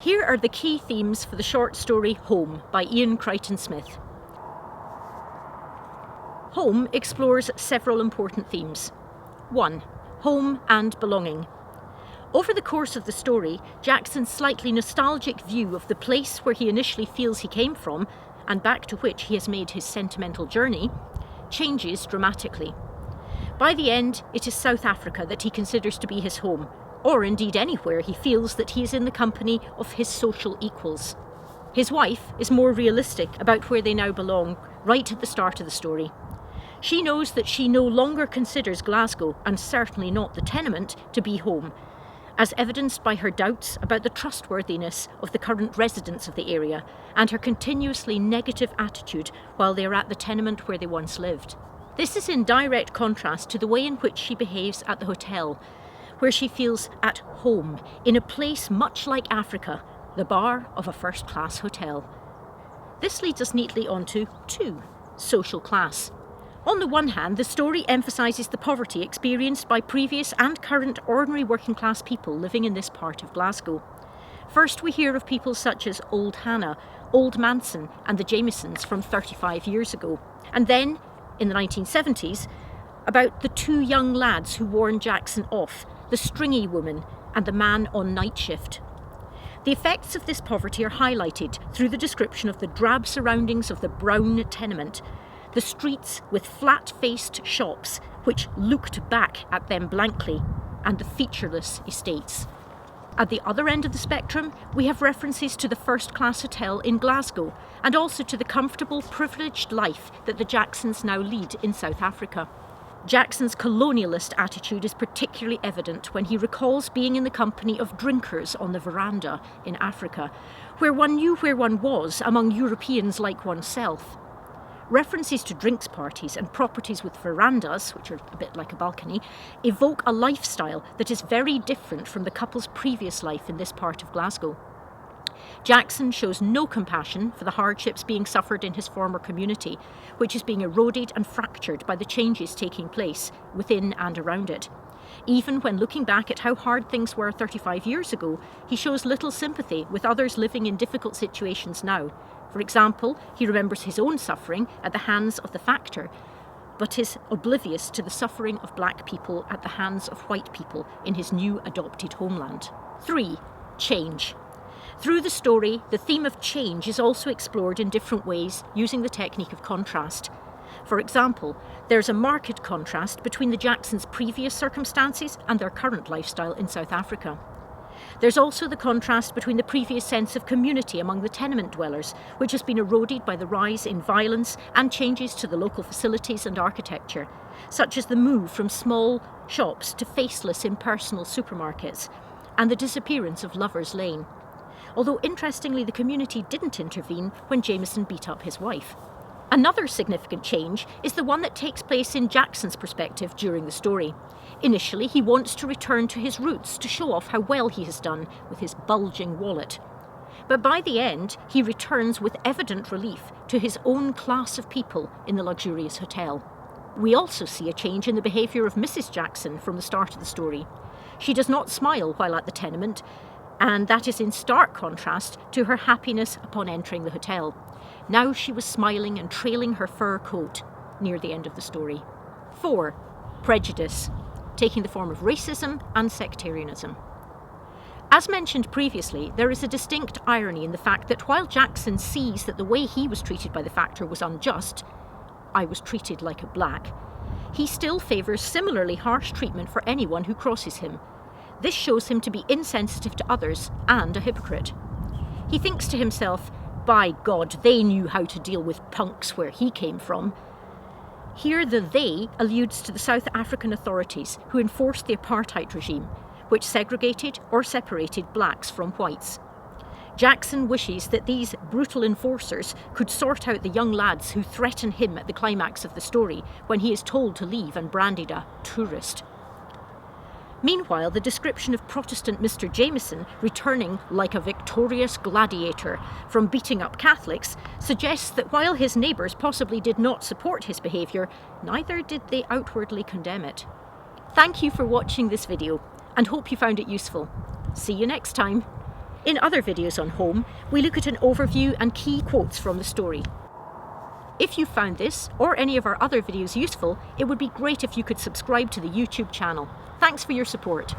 Here are the key themes for the short story Home by Iain Crichton Smith. Home explores several important themes. 1. Home and belonging. Over the course of the story, Jackson's slightly nostalgic view of the place where he initially feels he came from, and back to which he has made his sentimental journey, changes dramatically. By the end, it is South Africa that he considers to be his home, or indeed anywhere he feels that he is in the company of his social equals. His wife is more realistic about where they now belong right at the start of the story. She knows that she no longer considers Glasgow, and certainly not the tenement, to be home, as evidenced by her doubts about the trustworthiness of the current residents of the area and her continuously negative attitude while they are at the tenement where they once lived. This is in direct contrast to the way in which she behaves at the hotel, where she feels at home in a place much like Africa, the bar of a first-class hotel. This leads us neatly onto 2. Social class. On the one hand, the story emphasises the poverty experienced by previous and current ordinary working class people living in this part of Glasgow. First, we hear of people such as Old Hannah, Old Manson and the Jamesons from 35 years ago. And then, in the 1970s, about the 2 young lads who warned Jackson off, the stringy woman and the man on night shift. The effects of this poverty are highlighted through the description of the drab surroundings of the brown tenement, the streets with flat-faced shops which looked back at them blankly, and the featureless estates. At the other end of the spectrum, we have references to the first-class hotel in Glasgow, and also to the comfortable, privileged life that the Jacksons now lead in South Africa. Jackson's colonialist attitude is particularly evident when he recalls being in the company of drinkers on the veranda in Africa, where one knew where one was among Europeans like oneself. References to drinks parties and properties with verandas, which are a bit like a balcony, evoke a lifestyle that is very different from the couple's previous life in this part of Glasgow. Jackson shows no compassion for the hardships being suffered in his former community, which is being eroded and fractured by the changes taking place within and around it. Even when looking back at how hard things were 35 years ago, he shows little sympathy with others living in difficult situations now. For example, he remembers his own suffering at the hands of the factor, but is oblivious to the suffering of black people at the hands of white people in his new adopted homeland. 3. Change. Through the story, the theme of change is also explored in different ways using the technique of contrast. For example, there's a marked contrast between the Jacksons' previous circumstances and their current lifestyle in South Africa. There's also the contrast between the previous sense of community among the tenement dwellers, which has been eroded by the rise in violence and changes to the local facilities and architecture, such as the move from small shops to faceless impersonal supermarkets, and the disappearance of Lovers Lane. Although interestingly, the community didn't intervene when Jameson beat up his wife. Another significant change is the one that takes place in Jackson's perspective during the story. Initially, he wants to return to his roots to show off how well he has done with his bulging wallet. But by the end, he returns with evident relief to his own class of people in the luxurious hotel. We also see a change in the behaviour of Mrs. Jackson from the start of the story. She does not smile while at the tenement, and that is in stark contrast to her happiness upon entering the hotel. Now she was smiling and trailing her fur coat near the end of the story. 4. Prejudice, taking the form of racism and sectarianism. As mentioned previously, there is a distinct irony in the fact that while Jackson sees that the way he was treated by the factor was unjust, I was treated like a black, he still favours similarly harsh treatment for anyone who crosses him. This shows him to be insensitive to others and a hypocrite. He thinks to himself, by God, they knew how to deal with punks where he came from. Here the they alludes to the South African authorities who enforced the apartheid regime, which segregated or separated blacks from whites. Jackson wishes that these brutal enforcers could sort out the young lads who threaten him at the climax of the story when he is told to leave and branded a tourist. Meanwhile, the description of Protestant Mr. Jameson returning like a victorious gladiator from beating up Catholics suggests that while his neighbours possibly did not support his behaviour, neither did they outwardly condemn it. Thank you for watching this video and hope you found it useful. See you next time. In other videos on Home, we look at an overview and key quotes from the story. If you found this or any of our other videos useful, it would be great if you could subscribe to the YouTube channel. Thanks for your support.